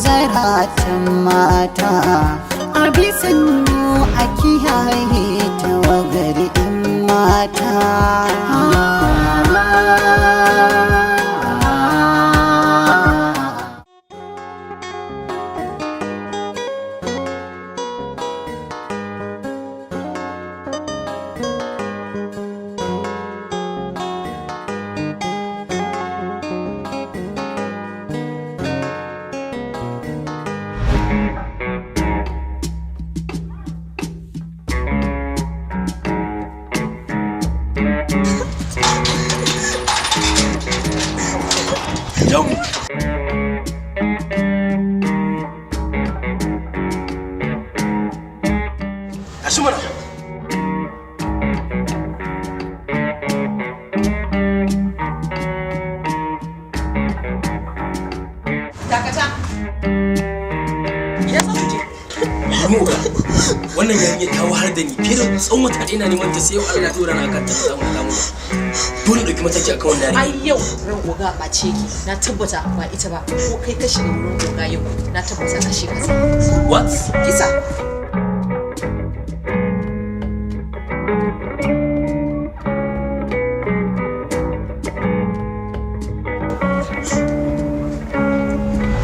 zaratan mata a bisannu a kiyaye tawagar 'yan mata. Wannan yarinya ta wahar da ni fiye da tsawon wata ɗaya na neman ta sai yau Allah ya tura na akan ta za mu kamu ba. Dole ɗauki mataki akan wannan yarinya. Ai yau ran oga ɓace ki na tabbata ba ita ba ko kai ka shiga wurin oga yau na tabbata ka shiga kasa. What? Kisa.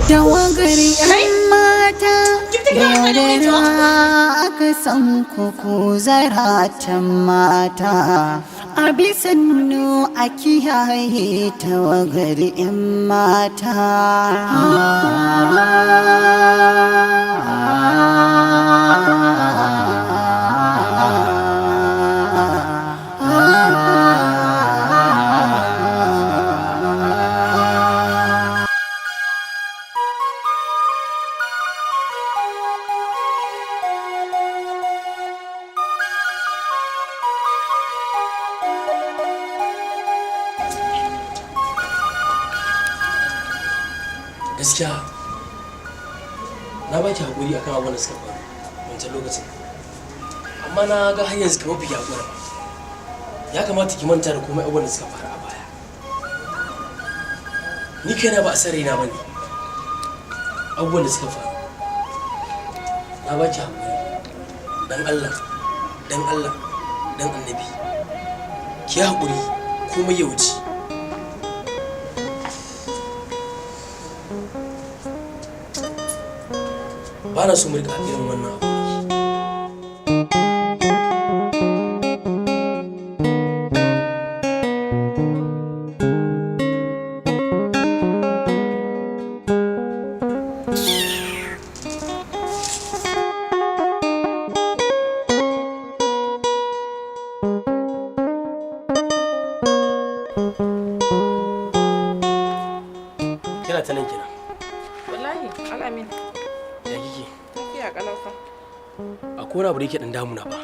Tawagar 'yan mata yaudara aka san kuku zaratan mata a bisannu a kiyaye tawagar 'yan mata. Gaskiya na baki hakuri akan abin da suka faru wancan lokacin, amma na ga har yanzu kamar biki hakura ba. Ya kamata ki manta da komai abin da suka faru a baya. Ni kaina ba a san raina bane abubuwan da suka faru. Na baki hakuri dan Allah dan annabi ki hakuri komai ya wuce. Ba na so mu rika irin wannan abu. Kina ta nan kina? Wallahi, alamin. Ya kike? Tafiya kalaufa. Akwai wani abu da yake dan damuna ba.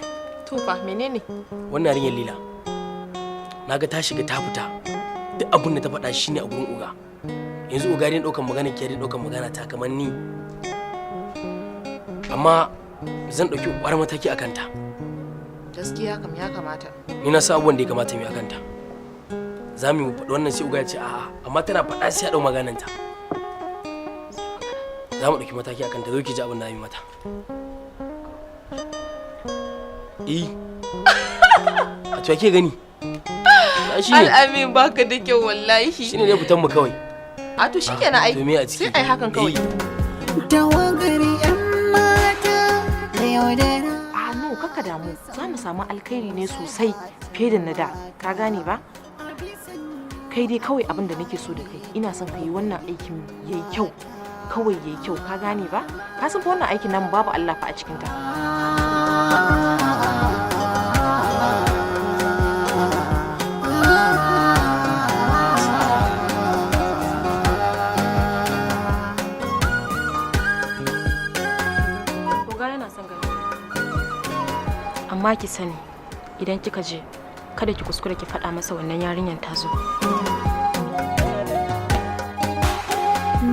To fa menene? Wannan yarinyar Lila. Naga ta shiga ta fita. Duk abin da ta faɗa shine a gurin uga. Yanzu uga dai daukan magana ke dai daukan magana ta kamar ni. Amma zan dauki ƙwarar mataki akan ta. Gaskiya kam ya kamata. Ni na sa abubuwan da ya kamata mu yi akan ta. Za mu faɗi wannan sai uga ya ce a'a, amma tana faɗa sai a dau maganar ta. Za mu ɗauki mataki akan ta, zo ki ji abin da ya yi mata. A cewa ke gani? Al'amin baka da kyau wallahi. Shi ne fitan mu kawai. A to shi kenan ai. Sai ai hakan kawai. Tawagar 'yan mata da yaudara. A no kaka damu. Za mu samu alkhairi ne sosai fiye da na da. Ka gane ba? Kai dai kawai abin da nake so da kai. Ina son ka yi wannan aikin yayi kyau. Kawai yayi kyau, ka gane ba? Ka san fa wannan aikin namu babu Allah fa a cikin ta. Amma ki sani idan kika je kada ki kuskura ki faɗa masa wannan yarinyar ta zo.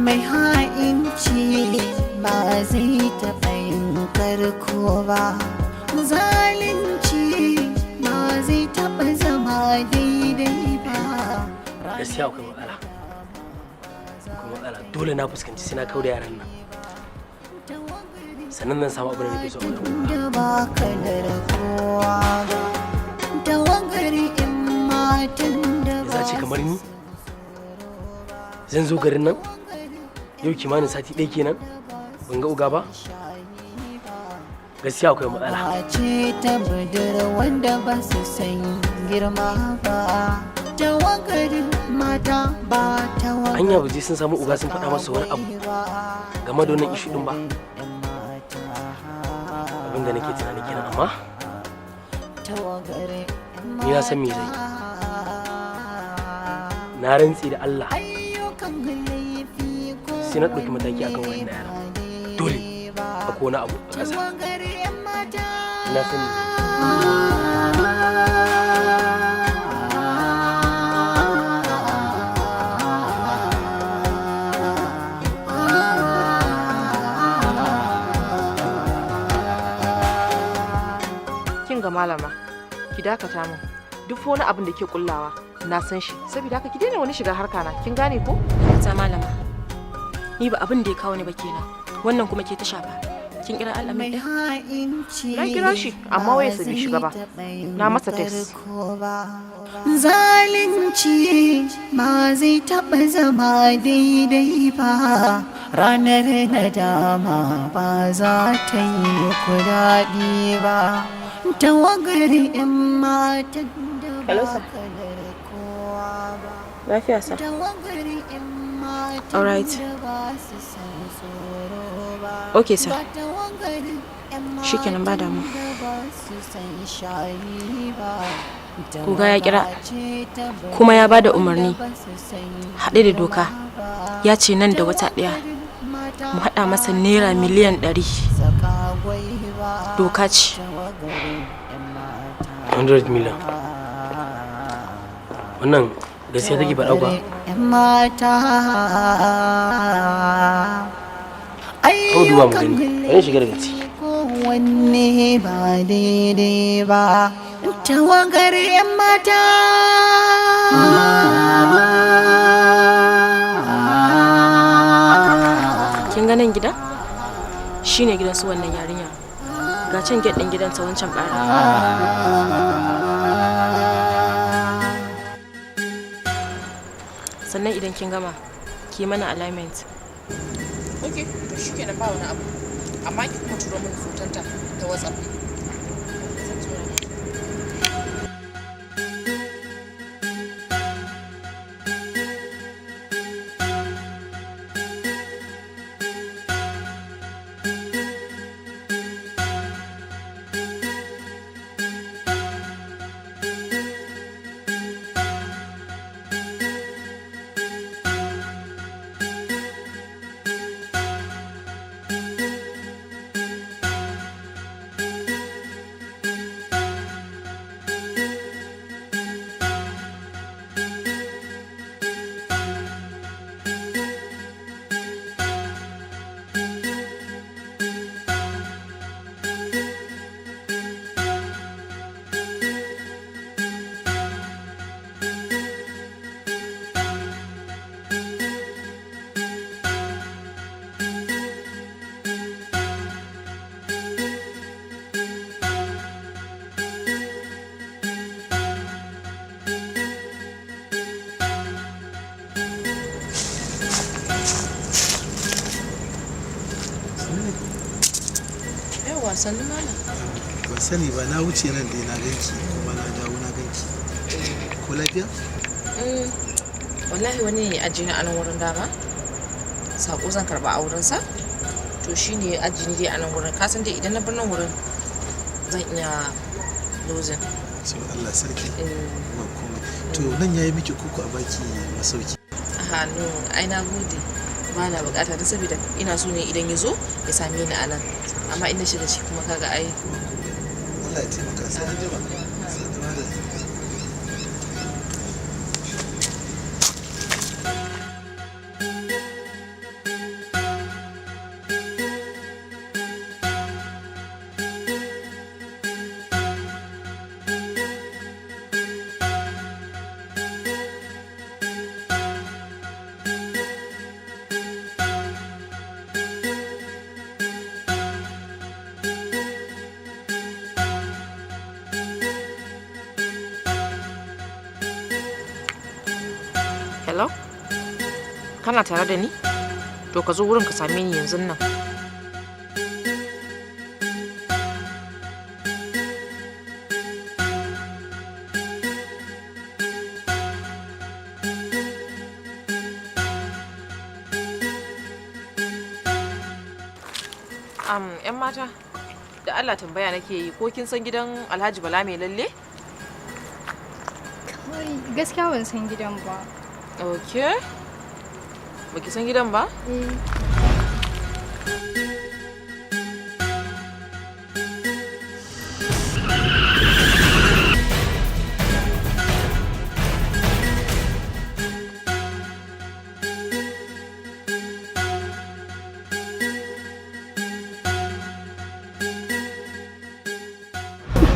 Mai ha'inci ba zai taɓa yin karko ba, zalunci ba zai taɓa zama daidai ba. Gaskiya akwai matsala. Kuma akwai matsala dole na fuskanci sai na kau da yaran nan sannan zan samu abin da nake so da ba kalar kowa ba tawagar yan matan da ya zace kamar ni zan zo garin nan yau kimanin sati ɗaya kenan ban ga uga ba gaskiya akwai matsala ce ta budurwa wanda ba su san girma ba tawagar mata ba tawagar anya buje sun samu uga sun faɗa masa wani abu game da wannan ishu din ba abinda nake tunani kenan amma ni na san me zai na rantsi da Allah sai na ɗauki mataki akan wannan yaran dole akwai wani abu a ƙasa na sani kin ga malama ki dakata min duk wani abin da ke kullawa na san shi saboda haka ki daina wani shiga harka na kin gane ko ta malama ni ba abin da ya kawo ni ba kenan wannan kuma ke ta shafa kin kira Allah mai na kira shi amma waye bai shiga ba na masa test zalunci ma zai taɓa zama daidai ba ranar nadama ba za ta yi ku daɗi ba tawagar 'yan matan da ba kalar kowa ba lafiya sa tawagar 'yan matan alright da ba su san tsoro ba okay sir tawagar 'yan shikenan ba damu da ba su san shayi ba Kuga ya kira kuma ya bada umarni haɗe da doka ya ce nan da wata ɗaya mu haɗa masa naira miliyan 100 doka ce 100 million wannan gaskiya take faɗa ba Hau duba mu gani bari shiga daga ciki wanne ba daidai ba tawagar 'yan mata kin ga nan gida shine gidan su wannan yarinya ga can gate din gidansa wancan bara sannan idan kin gama ki mana alignment okay to shikenan ba wani abu amma ki kuma turo min hotonta ta WhatsApp wasanni mana ban sani ba na wuce nan dai na ganki kuma na dawo na ganki ko lafiya wallahi wani ne aji ni a nan wurin dama sako zan karba a wurin sa to shine aji ni dai a nan wurin ka san dai idan na bar nan wurin zan iya losing so Allah sarki ba komai to nan yayi miki kuku a baki masauki aha no ai na gode ba na bukata da saboda ina so ne idan ya zo ya same ni a nan amma ina shiga shi kuma kaga ai Allah ya taimaka sai an jima sai da kana tare da ni to ka zo wurin ka same ni yanzu nan. ‘Yan mata, da Allah tambaya nake yi ko kin san gidan Alhaji Bala mai lalle? Gaskiya ban san gidan ba. Okay. Baki san gidan ba?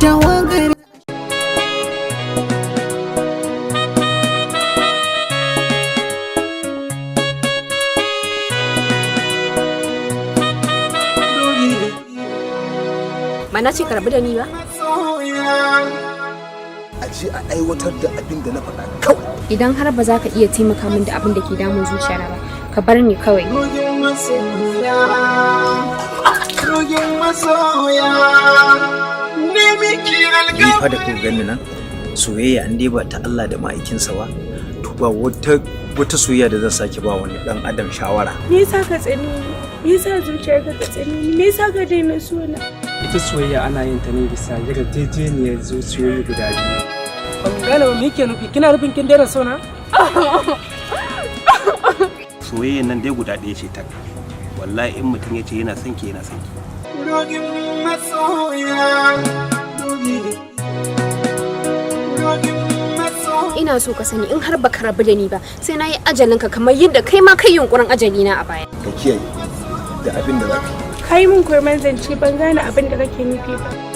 Tawagar Ba na ce ka rabu da ni ba? A je a aiwatar da abin da na faɗa kawai. Idan har ba za ka iya taimaka min da abin da ke damun zuciyana ba, ka bar ni kawai. Ni fa da kuka gani nan soyayya an dai ba ta Allah da ma'aikinsa ba to ba wata soyayya da zan sake ba wani dan adam shawara. Me yasa ka tsani ni? Me yasa zuciyarka ta tsani ni? Me yasa ka daina so na? Ita soyayya ana yin ta ne bisa yarjejeniyar zuciyoyi guda biyu. Ban gane ba me yake nufi? Kina nufin kin daina so na? Soyayyan nan dai guda ɗaya ce tak. Wallahi in mutum ya ce yana son ki yana son ki. Ina so ka sani in har baka rabu da ni ba, sai na yi ajalinka kamar yadda kai ma kai yunkurin ajalina a baya. Ka kiyaye da abin da za ka yi. Kai mun kurman zance ban gane abin da kake nufi ba.